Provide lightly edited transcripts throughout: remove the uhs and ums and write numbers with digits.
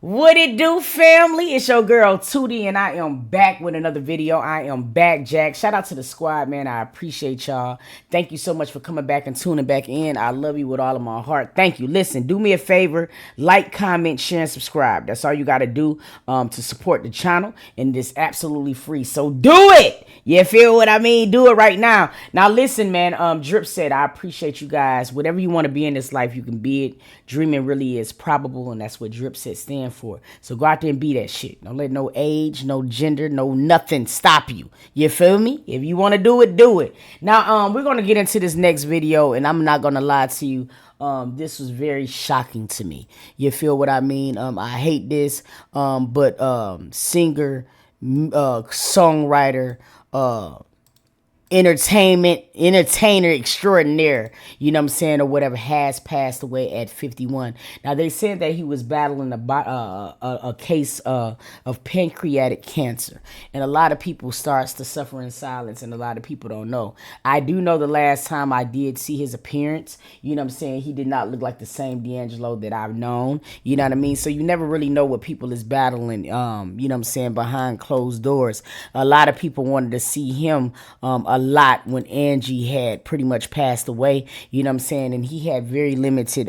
What it do, family? It's your girl Tootie, and I am back with another video. I am back, Jack. Shout out to the squad, man. I appreciate y'all. Thank you so much for coming back and tuning back in. I love you with all of my heart. Thank you. Listen, do me a favor, like, comment, share, and subscribe. That's all you got to do to support the channel, and it's absolutely free. So do it. You feel what I mean? Do it right now. Now listen, man. Drip said, I appreciate you guys. Whatever you want to be in this life, you can be it. Dreaming really is probable, and that's what Drip said stand for. So go out there and be that shit. Don't let no age, no gender, no nothing stop you. You feel me? If you want to do it, do it. Now, we're gonna get into this next video, and I'm not gonna lie to you. This was very shocking to me. You feel what I mean? I hate this. But singer, songwriter, entertainer extraordinaire, you know what I'm saying, or whatever, has passed away at 51. Now they said that he was battling a case of pancreatic cancer, and a lot of people starts to suffer in silence, and a lot of people don't know. I do know the last time I did see his appearance, you know what I'm saying, he did not look like the same D'Angelo that I've known, you know what I mean. So you never really know what people is battling, you know what I'm saying, behind closed doors. A lot of people wanted to see him a lot when Angie had pretty much passed away, you know what I'm saying, and he had very limited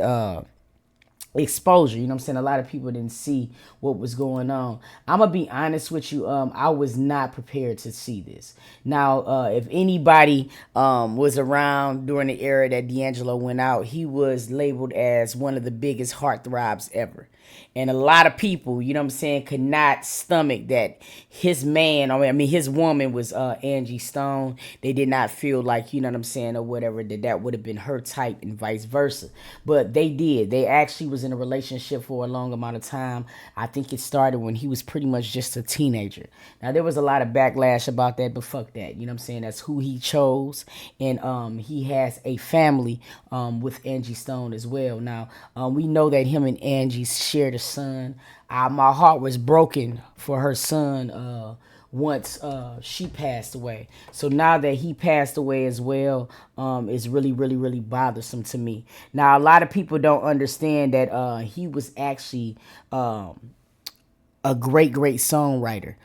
exposure, you know what I'm saying. A lot of people didn't see what was going on. I'm gonna be honest with you, I was not prepared to see this. Now, if anybody was around during the era that D'Angelo went out, he was labeled as one of the biggest heartthrobs ever. And a lot of people, you know what I'm saying, could not stomach that his man, I mean his woman was Angie Stone. They did not feel like, you know what I'm saying, or whatever, that would have been her type, and vice versa. But they did. They actually was in a relationship for a long amount of time. I think it started when he was pretty much just a teenager. Now there was a lot of backlash about that, but fuck that. You know what I'm saying? That's who he chose. And he has a family with Angie Stone as well. Now, we know that him and Angie shared a son. My heart was broken for her son once she passed away. So now that he passed away as well, it's really bothersome to me. Now a lot of people don't understand that he was actually a great songwriter.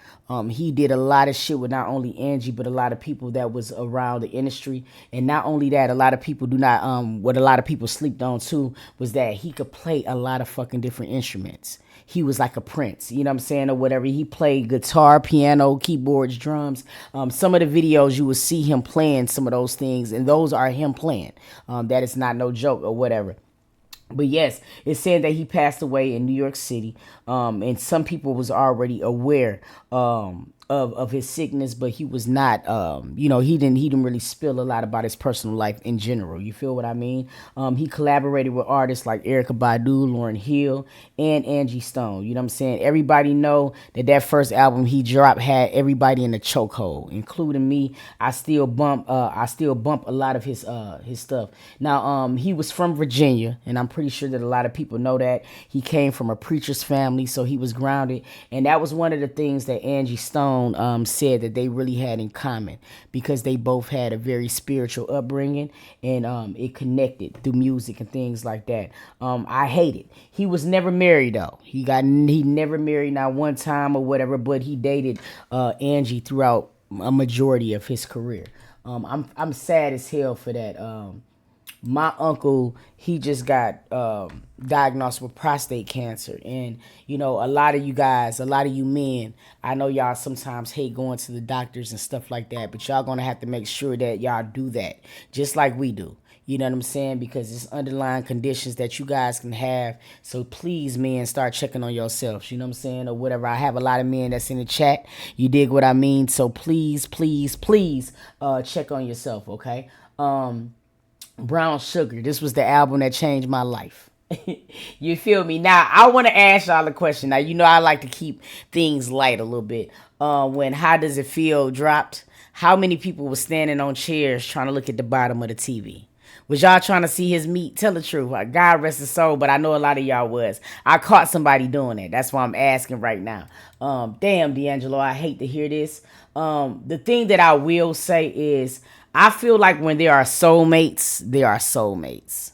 He did a lot of shit with not only Angie, but a lot of people that was around the industry. And not only that, a lot of people do not, what a lot of people sleeped on too, was that he could play a lot of fucking different instruments. He was like a prince, you know what I'm saying, or whatever. He played guitar, piano, keyboards, drums. Some of the videos you will see him playing some of those things, and those are him playing. That is not no joke or whatever. But yes, it's saying that he passed away in New York City, and some people was already aware of his sickness, but he was not. You know, he didn't really spill a lot about his personal life in general. You feel what I mean? He collaborated with artists like Erykah Badu, Lauryn Hill, and Angie Stone. You know what I'm saying? Everybody know that first album he dropped had everybody in a chokehold, including me. I still bump a lot of his stuff. Now, he was from Virginia, and I'm pretty sure that a lot of people know that. He came from a preacher's family, so he was grounded, and that was one of the things that Angie Stone said that they really had in common, because they both had a very spiritual upbringing, and it connected through music and things like that. I hate it. He was never married though. He never married, not one time or whatever, but he dated Angie throughout a majority of his career. I'm sad as hell for that. My uncle, he just got diagnosed with prostate cancer, and you know, a lot of you guys, a lot of you men, I know y'all sometimes hate going to the doctors and stuff like that, but y'all gonna have to make sure that y'all do that just like we do. You know what I'm saying? Because it's underlying conditions that you guys can have. So please, men, start checking on yourselves. You know what I'm saying? Or whatever. I have a lot of men that's in the chat. You dig what I mean? So please check on yourself, okay? Brown Sugar. This was the album that changed my life. You feel me? Now, I want to ask y'all a question. Now, you know I like to keep things light a little bit. When How Does It Feel dropped, how many people were standing on chairs trying to look at the bottom of the TV? Was y'all trying to see his meat? Tell the truth. God rest his soul, but I know a lot of y'all was. I caught somebody doing it. That's why I'm asking right now. Damn, D'Angelo, I hate to hear this. The thing that I will say is, I feel like when there are soulmates, there are soulmates.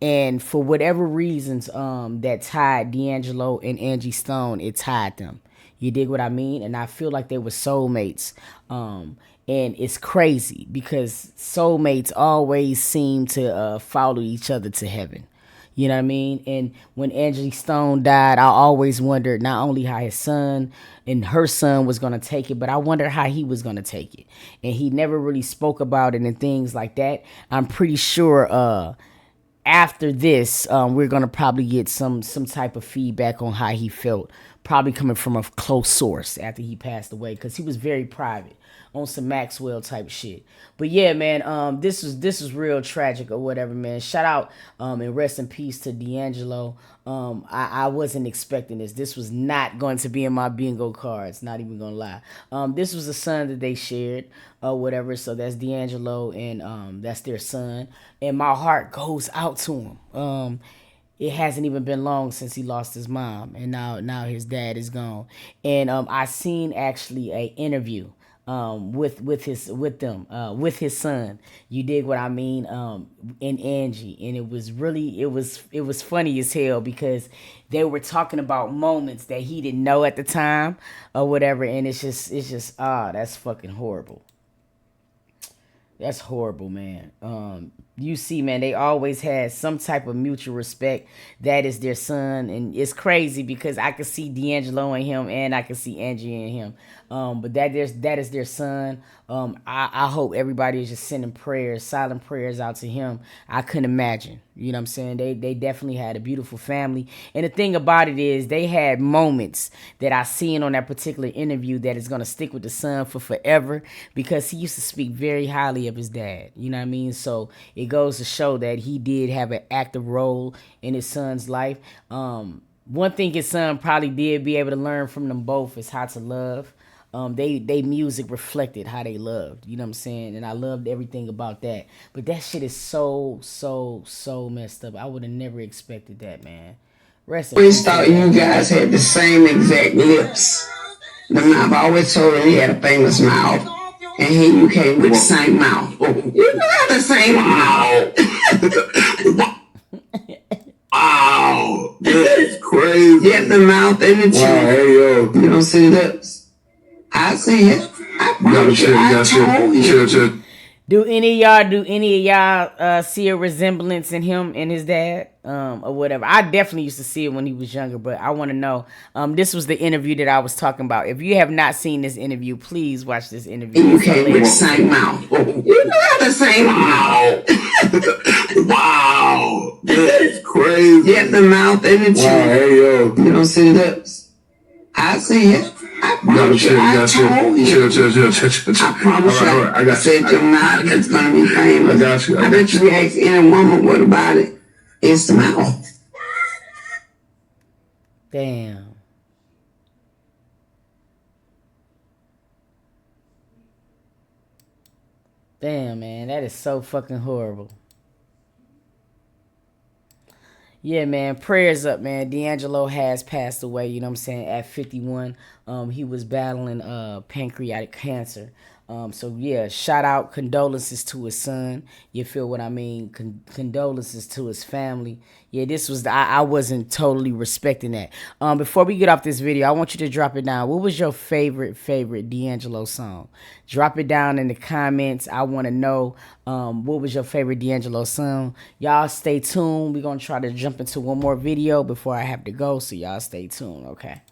And for whatever reasons that tied D'Angelo and Angie Stone, it tied them. You dig what I mean? And I feel like they were soulmates. And it's crazy because soulmates always seem to follow each other to heaven. You know what I mean? And when Angie Stone died, I always wondered not only how his son and her son was going to take it, but I wondered how he was going to take it. And he never really spoke about it and things like that. I'm pretty sure after this, we're gonna probably get some type of feedback on how he felt, probably coming from a close source after he passed away, because he was very private on some Maxwell type shit. But yeah, man, this was real tragic or whatever, man. Shout out and rest in peace to D'Angelo. I wasn't expecting this. This was not going to be in my bingo cards. Not even gonna lie. This was a son that they shared or whatever. So that's D'Angelo and that's their son. And my heart goes out to him. It hasn't even been long since he lost his mom, and now his dad is gone. And I seen actually a interview with his son. You dig what I mean? And Angie, and it was funny as hell because they were talking about moments that he didn't know at the time or whatever, and it's just that's fucking horrible. That's horrible, man. You see, man, they always had some type of mutual respect. That is their son, and it's crazy because I can see D'Angelo in him, and I can see Angie in him. But that is their son. I hope everybody is just sending prayers, silent prayers out to him. I couldn't imagine. You know what I'm saying? They definitely had a beautiful family. And the thing about it is they had moments that I seen on that particular interview that is going to stick with the son for forever because he used to speak very highly of his dad. You know what I mean? So it goes to show that he did have an active role in his son's life. One thing his son probably did be able to learn from them both is how to love. They music reflected how they loved, you know what I'm saying? And I loved everything about that. But that shit is so messed up. I would have never expected that, man. Rest in always peace. thought you guys had the same exact lips. The mouth, I always told her he had a famous mouth. And here you came with the same mouth. You got the same mouth. Wow. That's crazy. Yeah, the mouth and the chin. Wow, hey, yo. You don't see the lips. I see it. I promise you. I told you. Do any of y'all see a resemblance in him and his dad or whatever? I definitely used to see it when he was younger, but I want to know. This was the interview that I was talking about. If you have not seen this interview, please watch this interview. You came with the same mouth. You got the same mouth. Wow. That's crazy. Yeah, the mouth and the chin. Wow, hey, yo. You don't see the lips. I see it. I promise you. I told you. Chill. I promise you. I said your mouth is going to be famous. I got you. I bet you ask any woman what about it. It's the mouth. Damn. Damn, man. That is so fucking horrible. Yeah, man. Prayers up, man. D'Angelo has passed away, you know what I'm saying, at 51. He was battling pancreatic cancer. So yeah, shout out, condolences to his son. You feel what I mean? Condolences to his family. Yeah, this was I wasn't totally respecting that. Before we get off this video, I want you to drop it down. What was your favorite D'Angelo song? Drop it down in the comments. I want to know what was your favorite D'Angelo song. Y'all stay tuned. We're gonna try to jump into one more video before I have to go. So y'all stay tuned, okay?